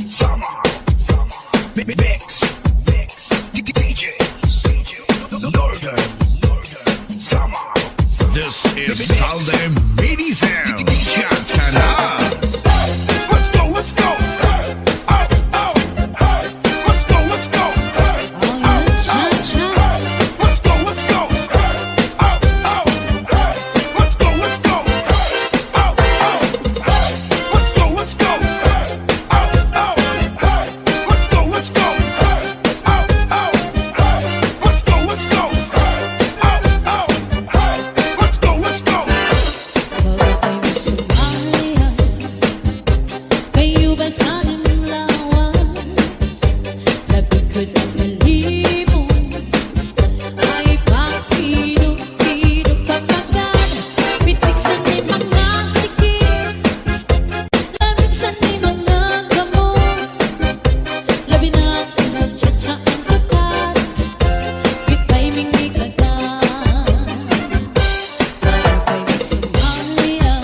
Summer, mix, DJs, Northern, Summer. This is Salde Mini Sound. Chantana. Let's go, let's go. Let's go, let's go. Let's go, let's go. Let's go, let's go. Let's go, let's go. Let's go, let's go. Let's go, let's go. Let's go, let's go. Kayo ba sanang lawas? Labig ko na bali mo ay pakidog-idog kapagad. Pitik sa ni mga sikip, lamig sa ni mga gamot. Labi na ako nagtsatsa ang tukat, kita'y mingikagan. Parang kayo sumalian,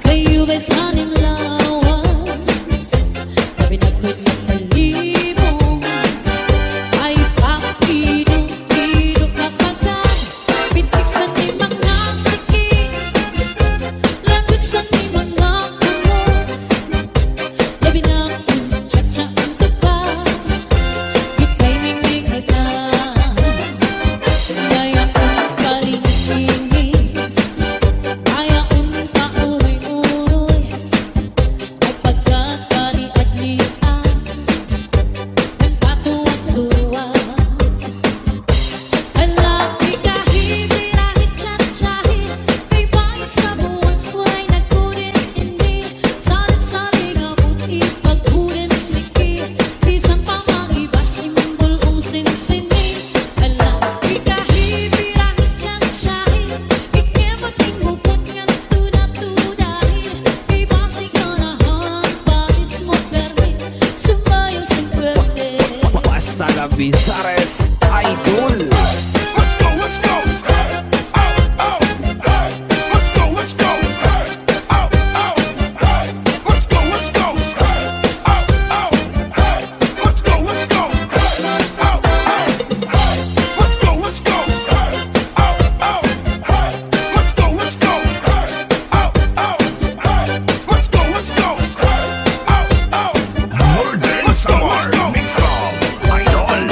kayo ba sanang lawas? Labi na ko'y napalibong ay pakidog-idog kapagad. Pitik sa ni mga sikip, lamig sa ni mga gamot. Labi na ako nagtsatsa ang tukat, kita'y mingikagan. Kaya kong kalihimik, kaya kong pauroy-uroy, ay pagkakaliadlian ng patuwag-tuwa. Hala, pikahe, birahe, tsatsyahe, kay bakit sa buwas waray nagkulit-indi, salit-saling abot ipaghulim sikip, isang pamangibas imbulong sinsini. Hala, pikahe, birahe, tsatsyahe, ikibating upot ngan tuda-tudahin, kay basig ka na hambais mo permi, sumayo sa swerte. Basta na Bizares Idol. Let's go, let's go. Let's go, let's go. Let's go, let's go. Let's go, let's go. Let's go, let's go. Let's go, let's go. Let's go, let's go. Northern Summer Mix Club Idol.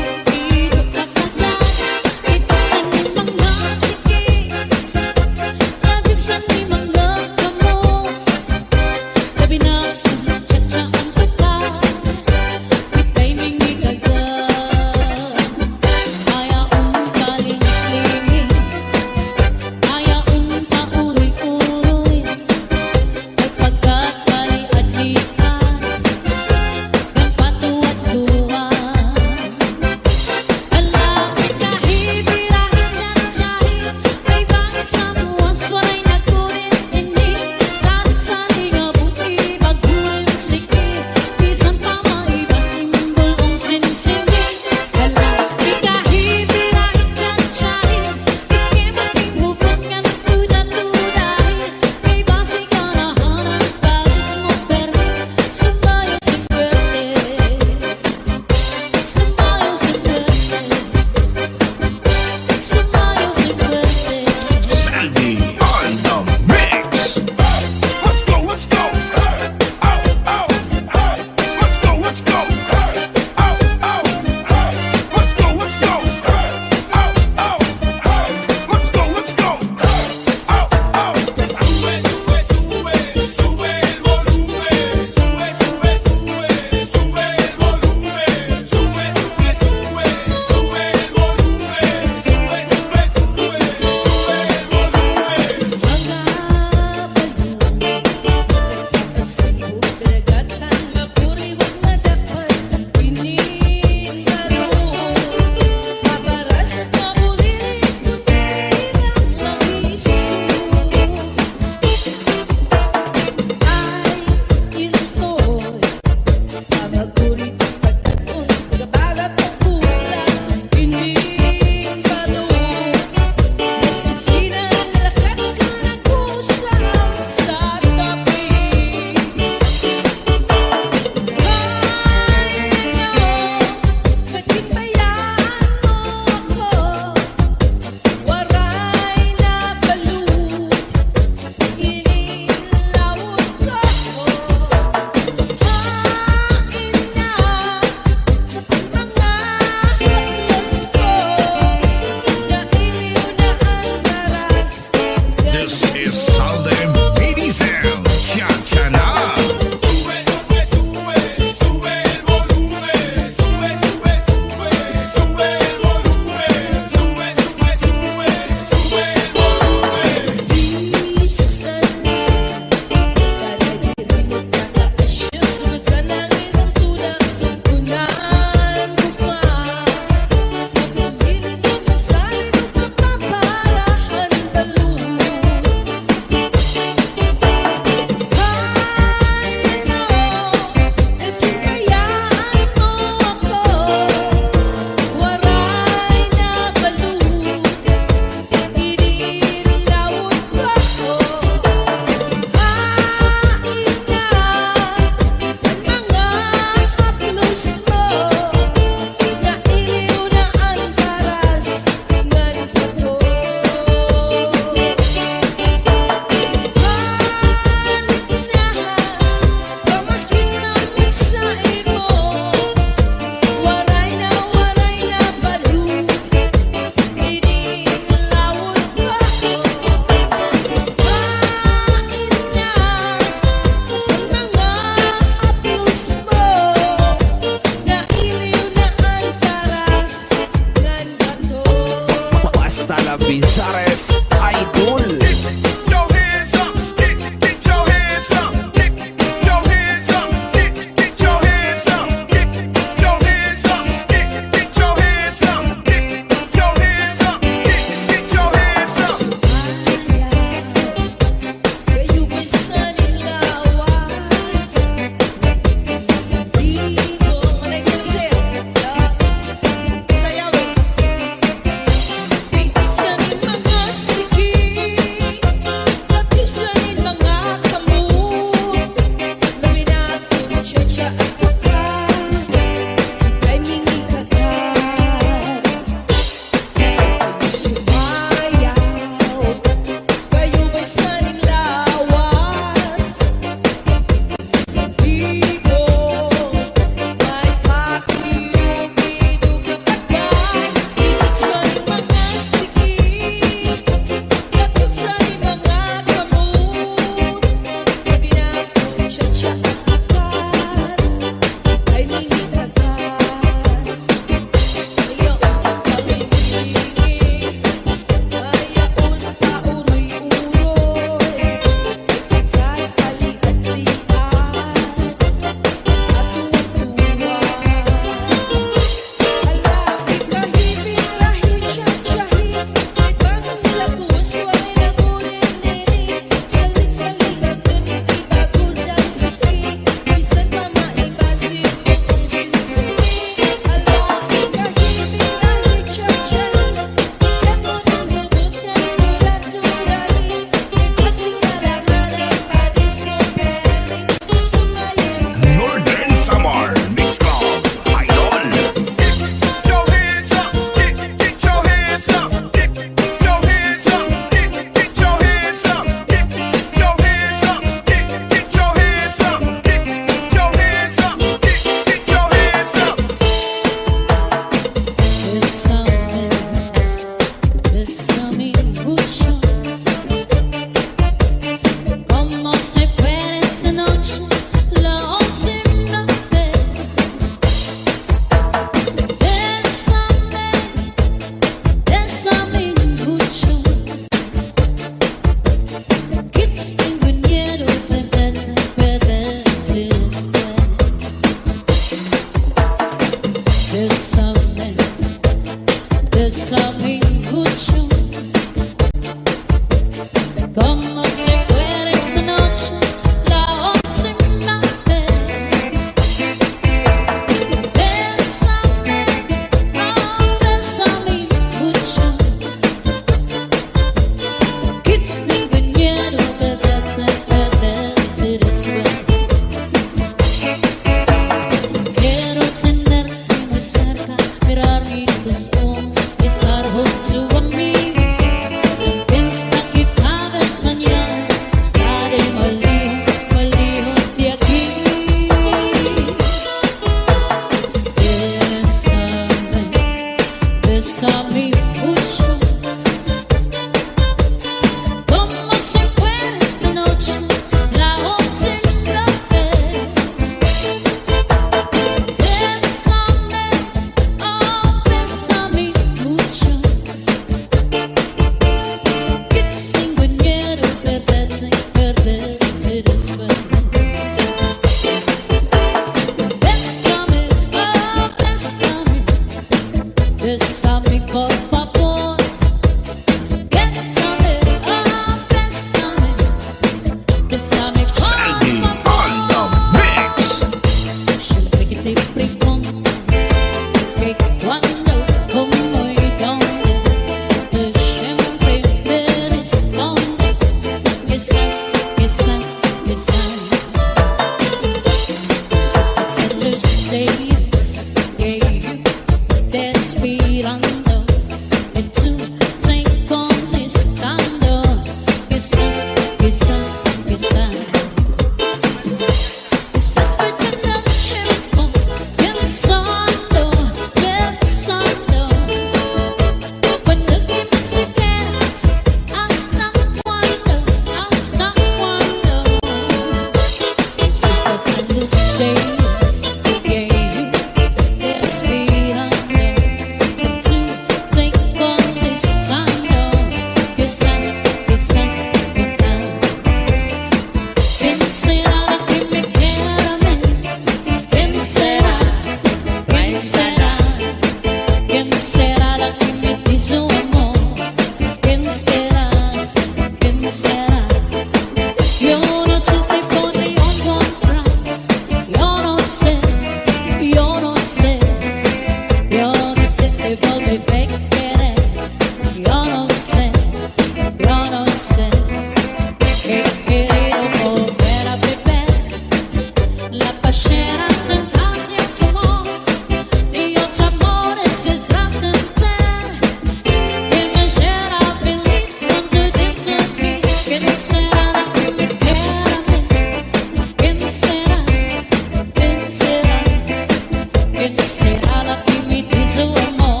será la que me dice o amor?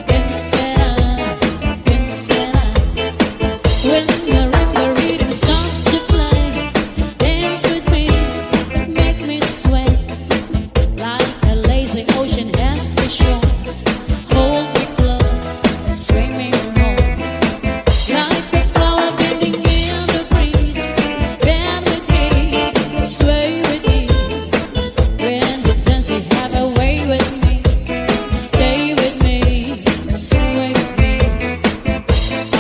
¿Quién será? ¿Quién será? When the rhythm starts to play, dance with me, make me sway like a lazy ocean has to show. Hold me close, sway me more like a flower bending in the breeze. Bend with me, sway with me. When you dance, you have a way with me. Stay with me, sway with me.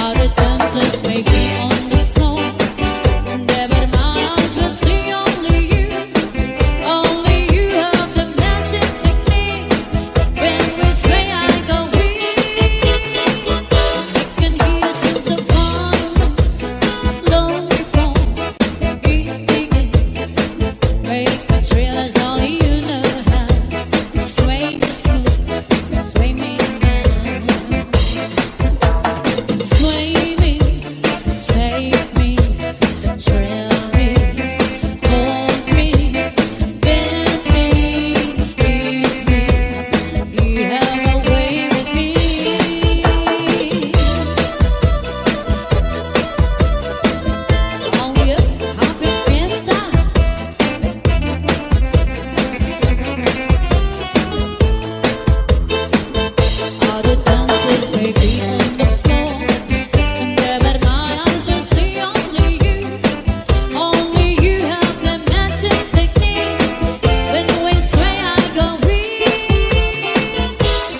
Other dancers may be on the floor, never my eyes will see only you. Only you have the magic technique. When we sway, I go weak. I can hear the sense of violence, lonely from beginning. Make a trail as only you know how. Sway me smooth, sway me now. Sway me, take me, trail me, hold me, bend me, please me. You have a way with me. Oh yeah, happy fiesta. Other dancers may be on the floor, never my eyes will see only you. Only you have the magic technique. When we sway, I go weak.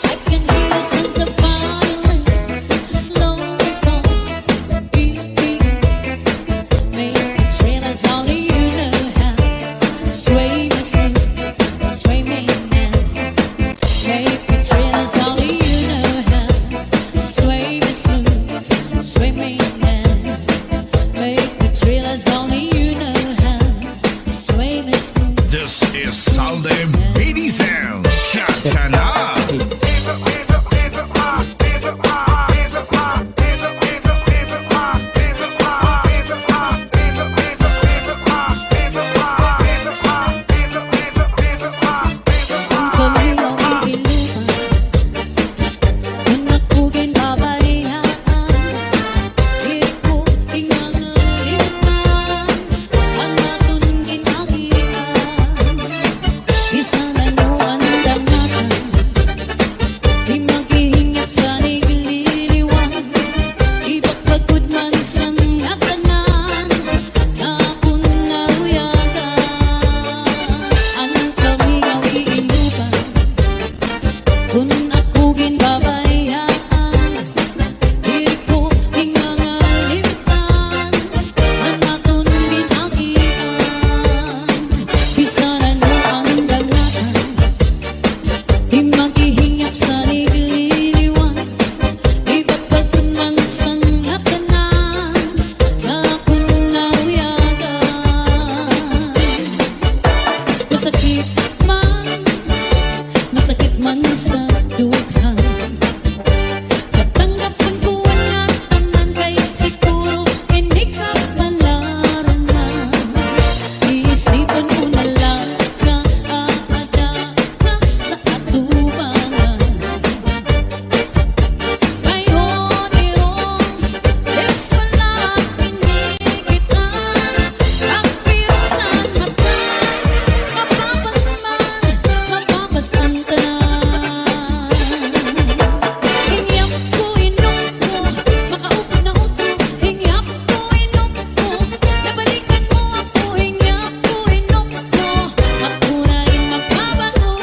I can hear the sense of violence, lonely from beginning. Make a trail as only you know how. Sway me smooth, sway me now. Make a trail as only you know how. Sway me smooth, sway me now. Make a trail as only you know how. Sway me smooth. This is Salde Mini Sound. Cha-cha-na. Kami ang iinuman, unatugin babarihan. Iko ingangalitan, ang natun ginagian. Isa na nyo ang damatan, di maghihingap sa nililiwan. Di pagpagod man sa ngatanan, na akong nahuyagan. Ang kami ang iinuman, kung akugin babayaan. Iko ingangalitan, ang natun ginagian. Bisanan mo ang damatan, di maghihingap sa nililiwan. Di pagpagod man sa ngatanan, na akong nahuyagan. Masakit man sa dughan. Katanggapin ko ang tanan, kaya siguro hindi ka malaraman. Iisipan ko na lang na aadara sa atubangan. Ngayon, yes, wala pinigitan. Ang pirusan mapapasan ka na. Hingyap ko, inom mo, makaupad na utro. Hingyap ko, inom mo, nabalikan mo ako. Hingyap ko, inom mo, ako na rin magbabago.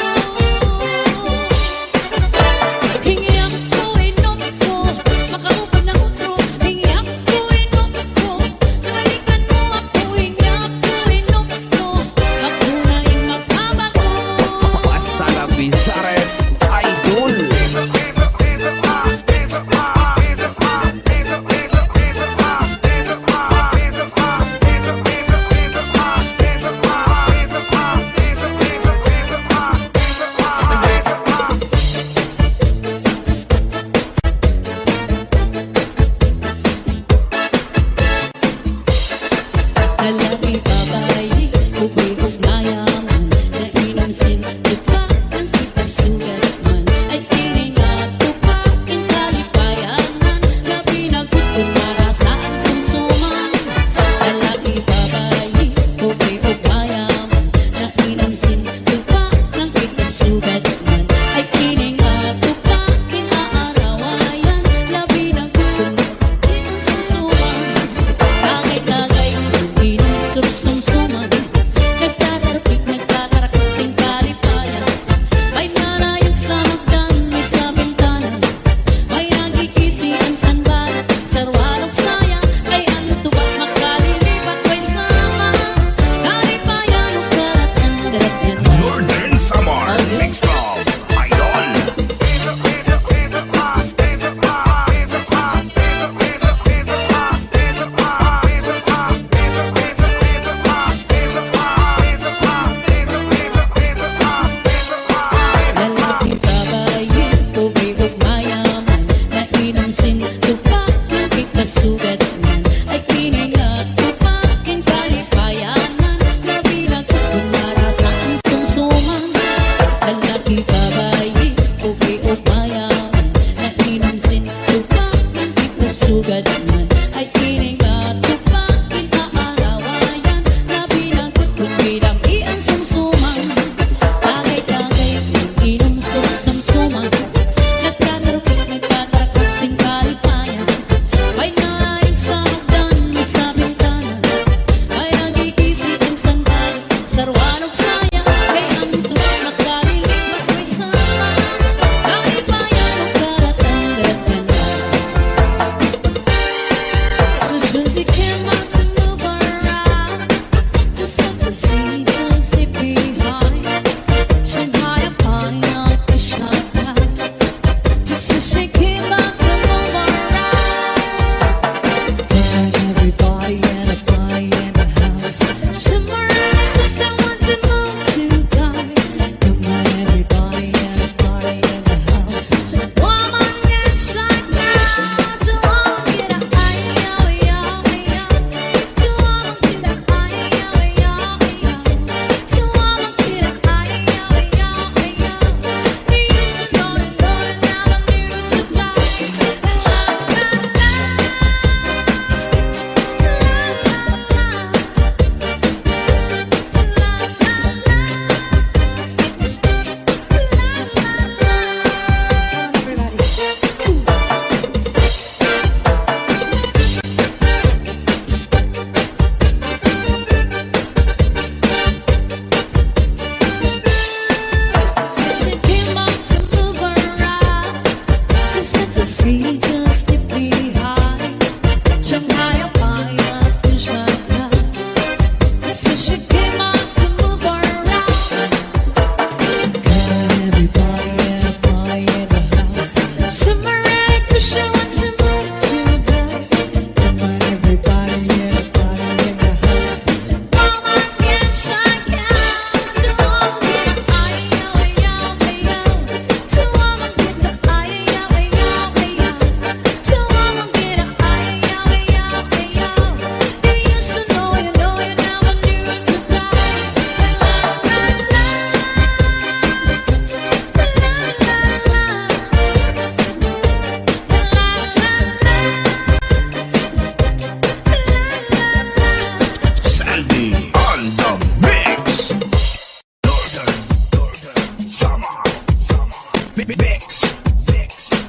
Mix.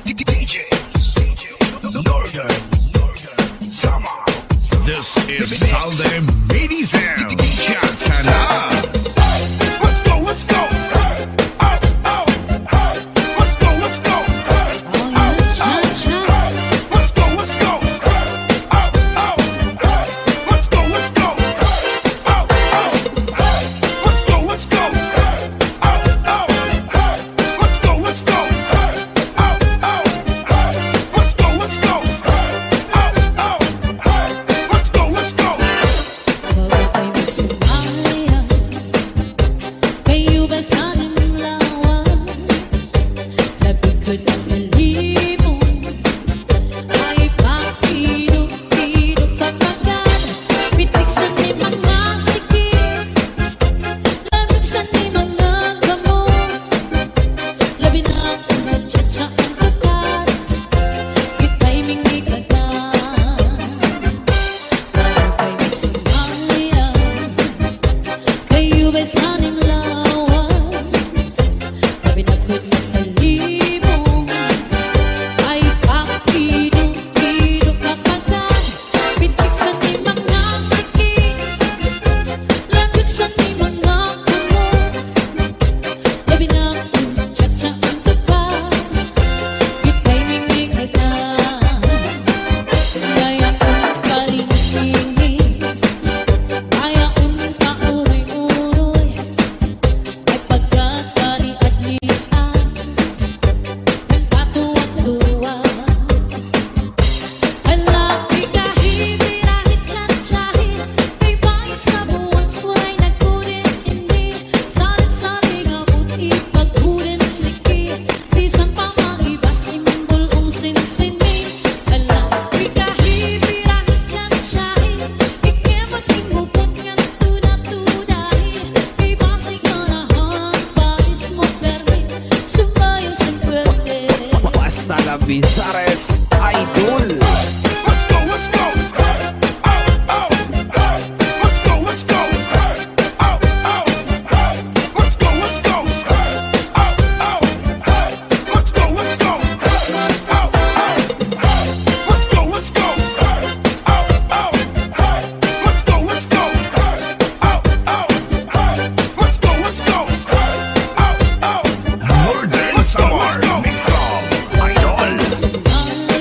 DJs. Northern. Summer. This is Salde Mini Sound. Chantana. Let's go, let's go. Hey, oh, oh, hey. Let's go, let's go. Hey, Oh, yeah, cha-cha. let's go, let's go. Hey, oh, oh, hey. Let's go, let's go. Hey, oh, oh, hey. Let's go, let's go. Hey, oh, oh, hey. Let's go, let's go. Hey, oh, oh, hey. Let's go, let's go. Hey, oh, oh, hey. Let's go, let's go. Kalau kay masumaya, kayo ba sanang lawas? Labikod ang malibong, ay pakidok-idok kapagad. Pitik sa ni mga sikip, lamig sa ni mga gamot. Labi na akong nagtsatsa ang tapat, kita'y mingi agad. Kalau kay masumaya, kayo ba'y sanang lawas? Labinakot ng malibong, ay pakidok-idok kapagad. Pitik sa ni mga sikip, lamig sa ni mga gamot. Labi na akong nagtsatsa ang tapat, kita'y mingi agad. Kaya kung kalingking, kaya kung kauroy-uroy, ay pagkakari at lian, nagpatuwag-tuwa. Hala, Pikahe Birahe, tsatsyahe, kay bayan sa buwan, suway nagkunin-indi. Salit-saling abot, ipagkunin sige, bisan pa mahiba, simbol ong sinsini. Hala, Pikahe Birahe, tsatsyahe, ikemot-ing upot nga nagtuda-tudahe, kay basay ka na hangparis mo permi, sumayaw sa pwede. Basta la Bizares Idol. Let's go, let's go. Hey, oh, oh, hey. Let's go, let's go. Hey, oh, oh, hey. Let's go, let's go. Hey, oh, oh, hey. Let's go, let's go. Hey, oh, oh, hey. Let's go, let's go. Hey, oh, oh, hey. Let's go, let's go. Hey, oh, oh, hey. Let's go, let's go. Hey, oh, oh. Northern Summer. Mix of Idol. Sumaya,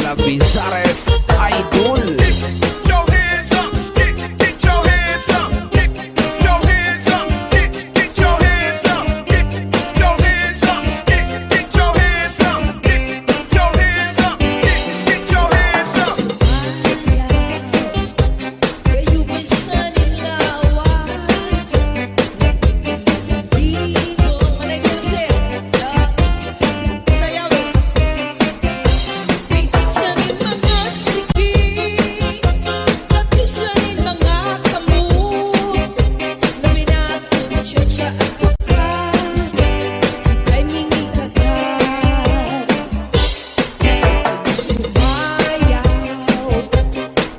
la Bizares Idol. Get your hands up, get your hands up, get your hands up, get your hands up, get your hands up, get your hands up, get your hands up, get your hands up. Kayo ba'y sanilawas? Dito, manay kasi sayaw. Bigsanin mga sige, pagkusanin mga kamot. Laminat kung tiyatya at tukan, ay mingikagat. Sumayaw,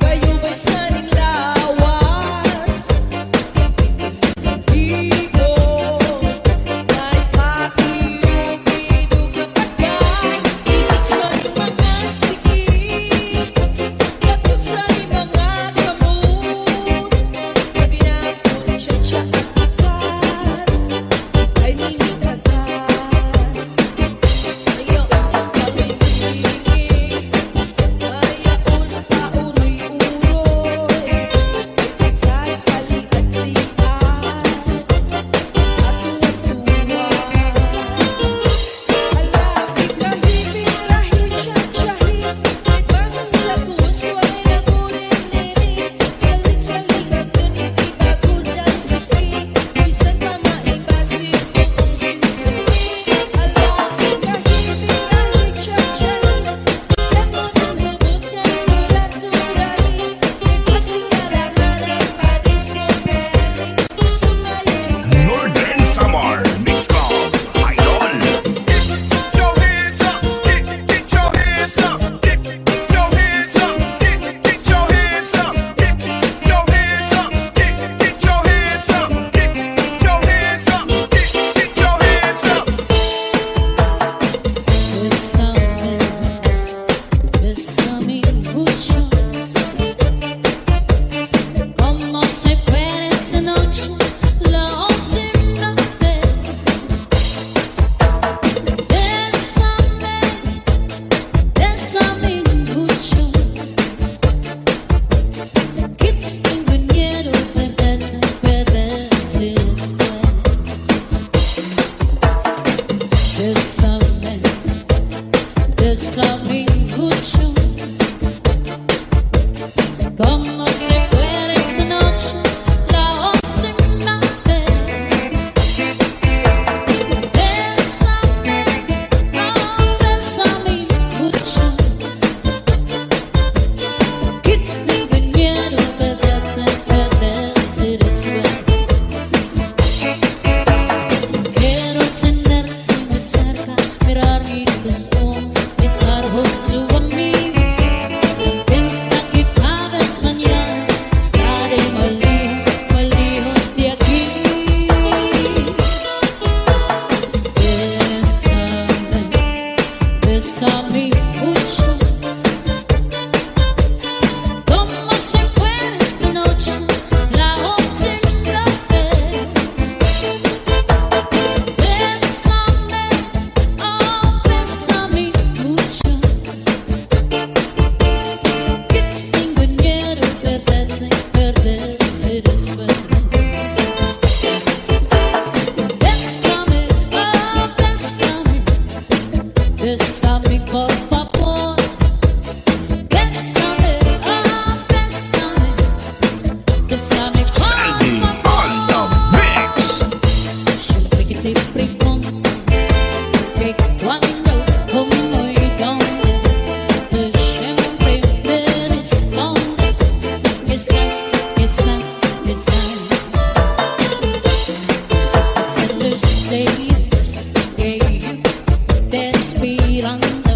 kayo ba'y saninglawas? Dito, may pakirugido kapagka. Bigsanin mga sige, pagkusanin mga kamot. Laminat kung tiyatya at tukan, ay mingikagat. Ayo, kaling-kaling, ayaon pauri-uroy, ika'y kali-at-lian, at tuwa-tuwa. Hala, Pikahe Birahe, tiyatyahi, may bangon sa puso ay nagurin-niri. Salit-salit at ganun ibagod ang sakit, bisan pa maibasin buong sinsini. Hala, Pikahe Birahe, tiyatyahi, lemon ang bubog ng tulat-tulahi, may pasingalanan ang pa-discovery. Sumayon Northern Samar Mix Club Idol. Get your hands up, get your hands up, get your hands up, get your hands up, get your hands up, get your hands up, get your hands up, get your hands up. Bésame mucho, como si fuera esta noche la última vez. Bésame mucho, que tengo miedo perderte después. Bésame mucho, como si fuera esta noche la última vez. Bésame, oh, bésame mucho, que tengo miedo perderte después. Quiero tenerte muy cerca, mirar tus ojos, estar junto a mí. Piensa que tal vez mañana estaré muy lejos de aquí. Bésame mucho, como si fuera esta noche la última vez. Bésame, oh, bésame mucho, que tengo miedo perderte después. Bésame, oh, bésame por favor. Bésame, oh, bésame por Sandy favor. on the mix. Siempre que te pregunto que cuándo, cómo y dónde, tú siempre me respondes que estás. Son los días que yo te esperando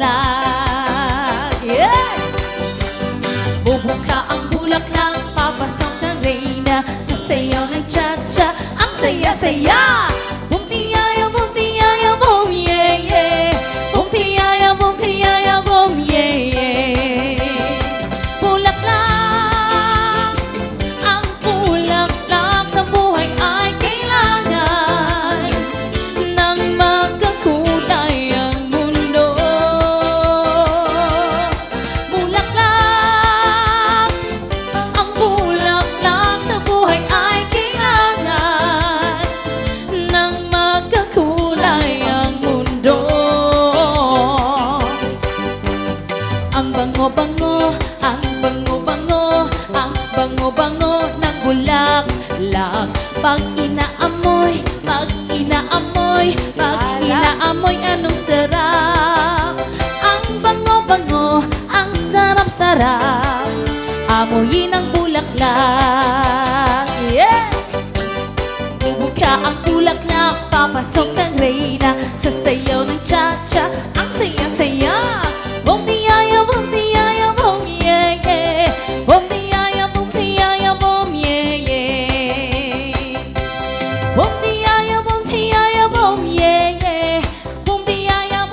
bulaklak. Yeah! Bubuka ang bulaklak, papasok ang reyna, sasayaw ng cha-cha, ang saya-saya. Boom tiyaya, boom tiyaya, boom yeah yeah. Boom tiyaya, boom tiyaya, boom yeah yeah. Bulaklak, ang bulaklak sa buhay ay kailangan nang magkakulay ang mundo. Bulaklak, ang bulaklak sa buhay ay kailangan nang magkakulay ang mundo. Ang bango-bango, ang bango-bango, ang bango-bango ng bulaklak. Pag inaamoy, pag inaamoy, pag inaamoy, anong sarap. Ang bango-bango, ang sarap-sarap, amoyin ang bulaklak. Yeah! Bubuka ang bulaklak, papasok ang reyna, sasayaw ng cha-cha, ang saya-saya. Boom tiyaya, boom tiyaya, boom yeah yeah. Boom tiyaya, boom tiyaya, boom yeah yeah. Boom tiyaya, boom tiyaya, boom yeah yeah. Boom tiyaya,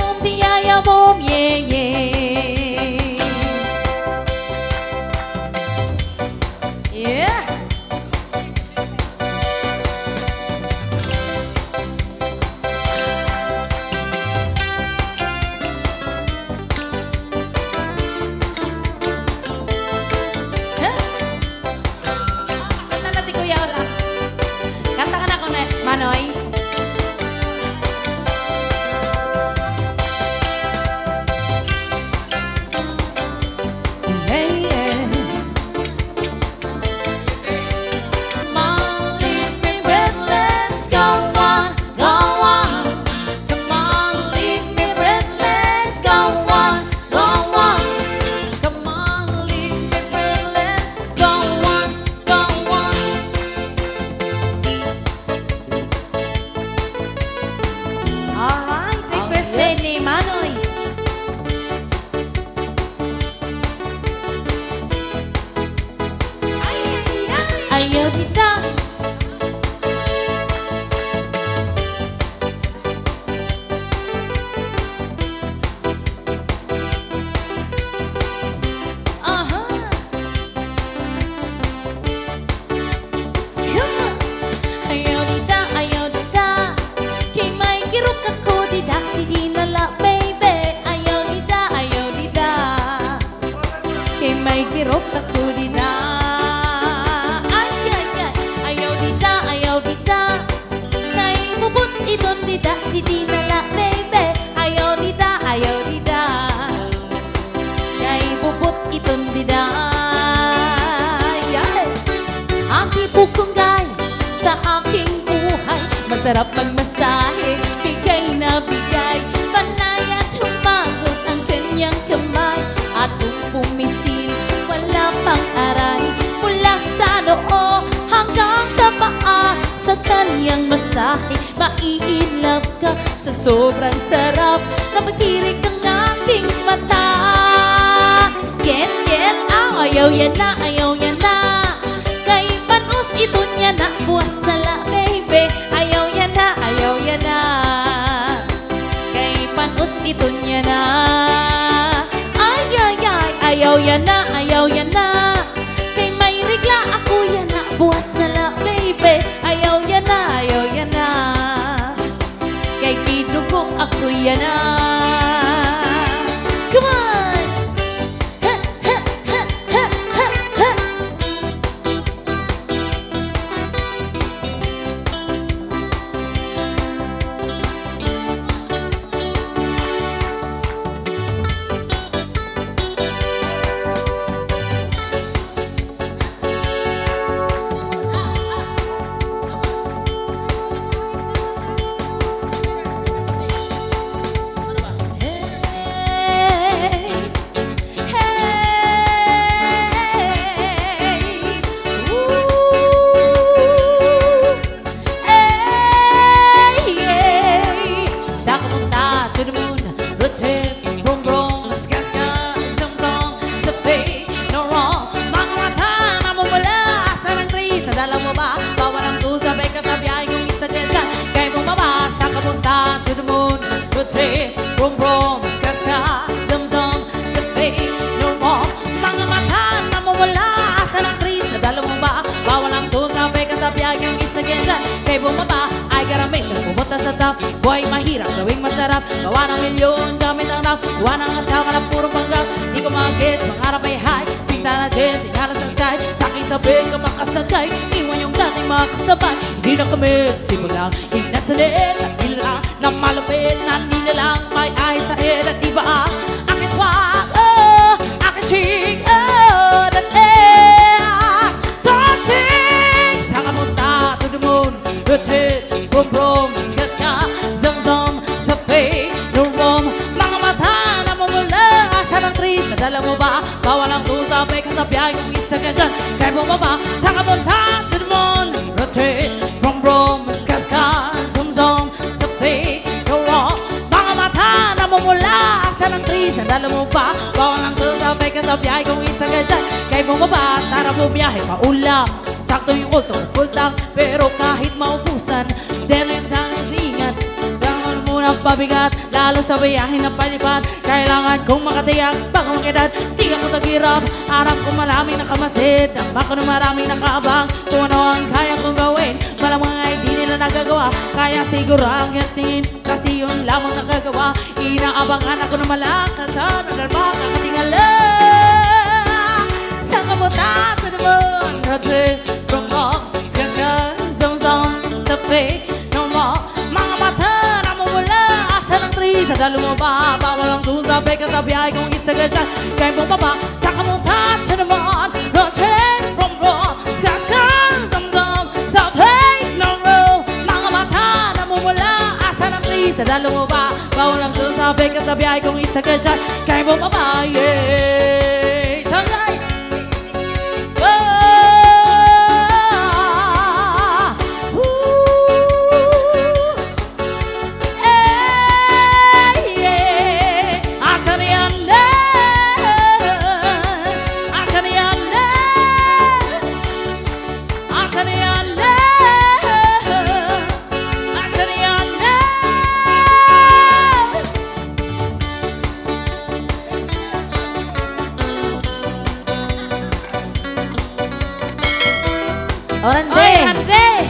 boom yeah yeah. Yeah. Kanta na si Kuya Ora. Kanta ka na ako na, Manoy. Yeah, yeah. Come on, leave me breathless. Go on, go on. Come on, leave me breathless. Go on, go on. Come on, leave me breathless. Go on, go on. Alright, request din ni Manoy. Ayaw kita. Aha. Yeah. Ayaw dita, ayaw dita. Kay may kirok ako dida, di nala baby. Ayaw dita, ayaw dita. Kay may kirok ako dida. Ay, ay, ay. Ayaw dita, ayaw dita. Kay bubot idon dida, di nala baby. Ayaw dita, ayaw dita. Kay bubot idon dida. Yeah. Ang ipukunggay sa aking buhay, masarap magmasahe, bigay na bigay. Panay at humagot ang kanyang kamay, at kung pumisil, wala pang aray. Mula sa noo hanggang sa paa, sa kanyang masahe, maiilap ka sa sobrang sarap na magtirik ang aking mata. Get, get, ayaw yan na, ayaw yan na. Kay panos ito niya na, buwas na la baby. Ayaw yan na, ayaw yan na. Kay panos ito niya na. Ay, ay, ay, ayaw yan na, ayaw yan na. Kay may rigla ako yan na, buwas na la baby. Ayaw yan na, ayaw yan na. Kay kidugo ako yan na. Come on! Ha, ha, ha, ha, ha, ha. yun gamit ang rap. Wanang asawa na puro panggap. Di ko mag-gets, mangarap ay high. Sinta na jet, tingala sa sky. Sa'kin sabihin ka makasagay. Iwan yung dating mga kasabay. Hindi na kami, simple lang, inasalit. At nila na malupit, na nila lang may ahit sa head. At di ba aking swag, oh, aking chic, oh, that air. Don't sing, sa kamunta to the moon. Rotate, brum brum, gas ka, zam zam, sa fake, no rum. Mga mata na mumula, asa ng trees. Nadala mo ba? Bawal ang tusa, may kasabiyay kung isa ka dyan. Kaya bumaba, sa kamunta to the moon. Rotate, brum brum, gas ka, zam zam, sa fake, no rum. Mga mata na mumula, asa ng trees. Nadala mo ba? Bawal ang tusa, may kasabiyay kung isa ka dyan. Kaya bumaba, tara bumiyahe, paulam. Sakto yung ulto, full tank. Pero kahit maubusan, delin tangingan. Gangan muna pabigat, lalo sa biyahin na palipad. Kailangan kong makatiyak, bago makidad. Di ako tagirap, harap ko maraming nakamasid. Tamba ko na maraming nakaabang. Kung ano ang kaya kong gawin, malamang ay di nila nagagawa. Kaya siguro ang yatin, kasi yun lamang nakagawa. Inaabangan ako na malakas, nagarba, kakatingala. Sa kabuta, sa naman, rotate, from long, skaka, zam-zam, sa fake, no more. Mga mata na mumula, asa ng trees. Sa dalo mo ba, bawal ang tusabay, kasabiyay kung isa ka dyan. Kaya bumaba, sa kabuta, sa naman, rotate, from long, skaka, zam-zam, sa fake, no more. Mga mata na mumula, asa ng trees. Sa dalo mo ba, bawal ang tusabay, kasabiyay kung isa ka dyan. Kaya bumaba, yeah. Tagay! Oy, Andre!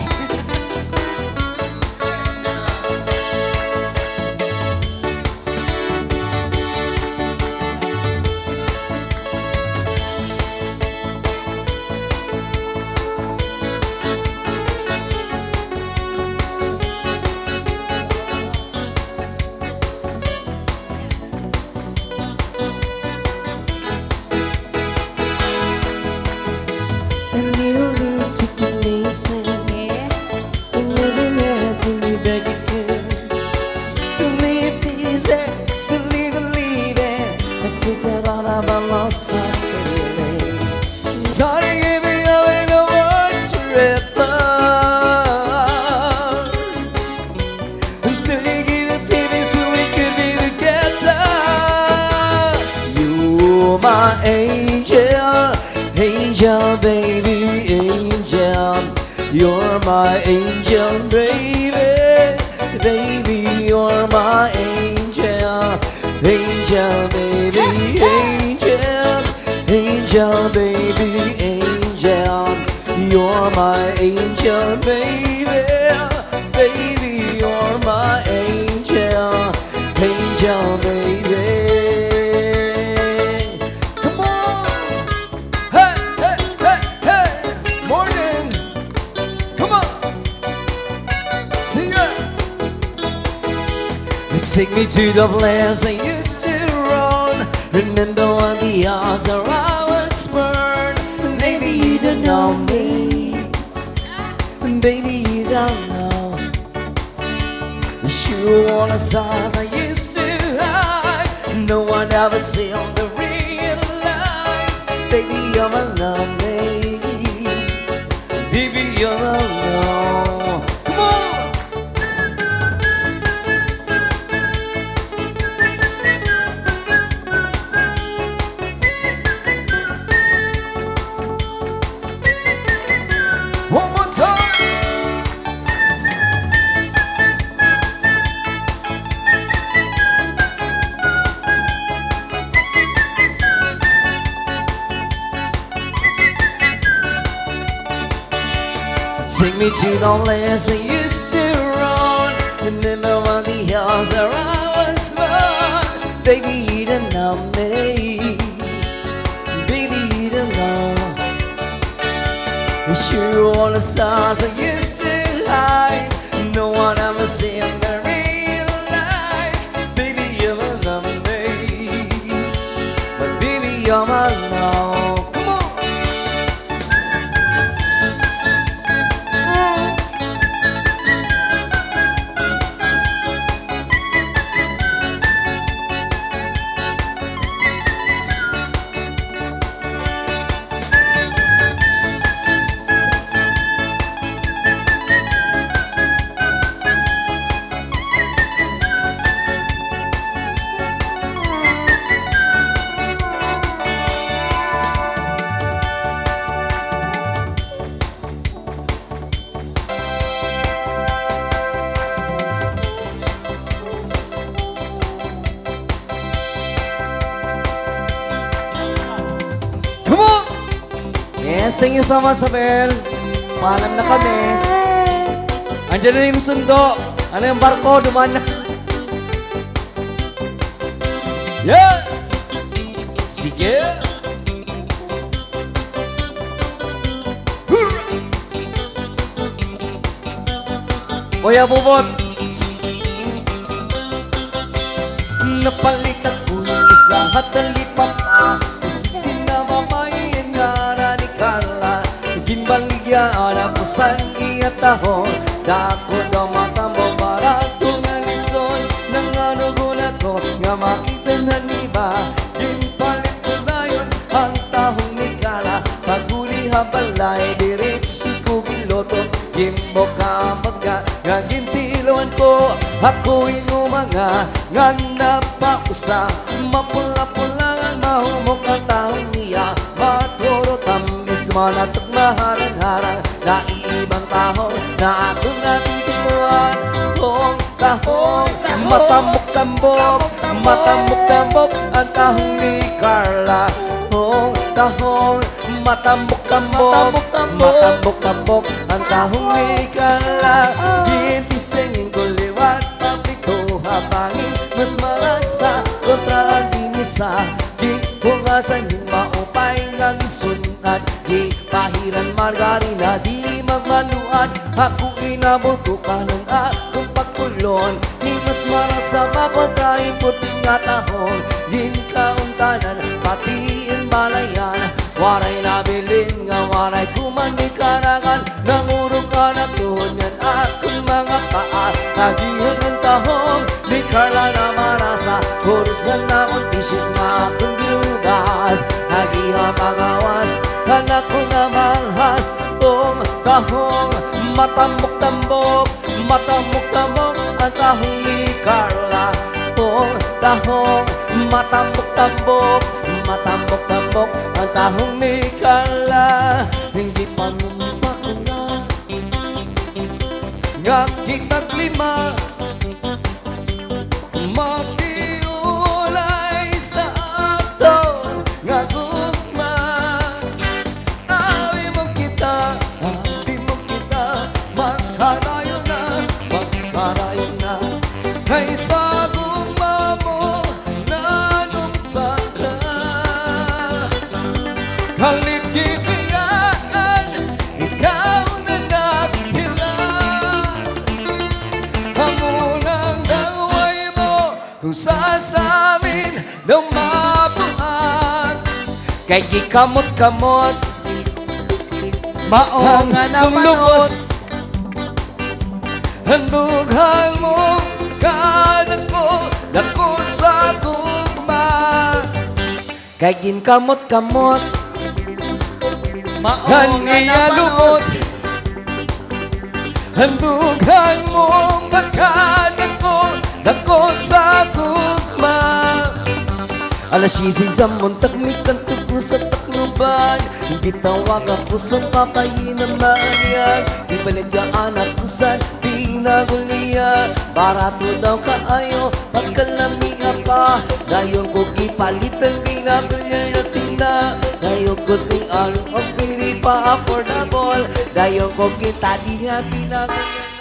My angel, angel, baby, angel. You're my angel, baby, baby, you're my angel. Angel, baby, angel, angel, baby, angel. You're my angel, baby, baby, you're my angel. Angel, baby. Take me to the place I used to run. Remember when the odds are I was burned. Maybe you don't know me. Baby, you don't know. You on a side I used to hide. No one ever seemed to realize. Baby, you're my lovely. Baby, you're my love. Come on! One more time. Take me to the place I used to run. Remember when the hills are I was born. stars I used to hide. No one ever seen the real lights. Baby, you're my lemonade, but baby, you're my love. Come on. Come on! Yes, thank you so much, Abel. Paalam na kami. Andiyan na yung sundo. Ano yung barko? Duman na. Yeah! Sige! Kuya Bubot! Napalit ako yung isa at nalipat pa. Sinamamayin nga ni Carla. Ginbaligyan ako sa iyatahon. Dako daw mata mo para tunalisod. Nang ano guna ko nga makita ng iba. Ginpalit ko na yun ang tahong ni Carla. Paguli habalay diretso ko giloto. Gimbo ka magka nga gintiluan ko. Ako'y numanga nga napausa. Mapula-pula nga mahumok ang tahong niya. Maturo tamis manatok na harang-harang. Naibang tahong na ako natutumuan. Kung tahong matamok-tambok, matamok-tambok ang tahong ni Carla. Kung tahong matamok-tambok, matamok-tambok ang tahong ni Carla. Gintisengin ko liwat pabito habangin. Mas malasa kontra ang dinisa. Di bungasan yung maupay ng sunat. Di pahiran margarina, di magmanuan. Ako inabutukan ng akong pagkulon. Di mas malasa makontra yung puting nga tahong. Din kauntanan, pati yung balayan. Waray nabilin nga waray kumanikarangan. Nangurong ka na tuhon yan akong mga paa. Nagihon ng tahong di Carla na marasa. Kurusan na kong tisip nga akong ginugas. Nagihon magawas kana ko na malhas. Kung tahong matamok-tambok, matamok-tambok ang tahong ni Carla. Kung tahong matamok-tambok, matamok-tambok ang tahong ni Carla. Hindi pa numauna nga kitang lima magdiulay sa ato nga gugma. Awi mo kita, magkarayo na kay sa gugma mo nanumpa ka. Halit kibiyaan, ikaw na naghilan. Ang unang gaway mo kung sasamin ng mabuhat. Kay gikamot-kamot maong nga namanot. Handughan mo kanan ko dako sa gugma. Kay ginkamot-kamot maong nga namanot. Handughan mo kanan ko dako sa gugma. Alas 10 sa muntag may kantog ko sa taknuban. Hindi tawag ako sa papayin na maanyag. Ibaligyan ako sa pinaguliya. Barato daw kaayo pagkalamiya pa. Dayon ko ipalit ang pinagulyan na tina. Dayon ko ting along ang pili pa affordable. Dayon ko kita di nga pinagulyan.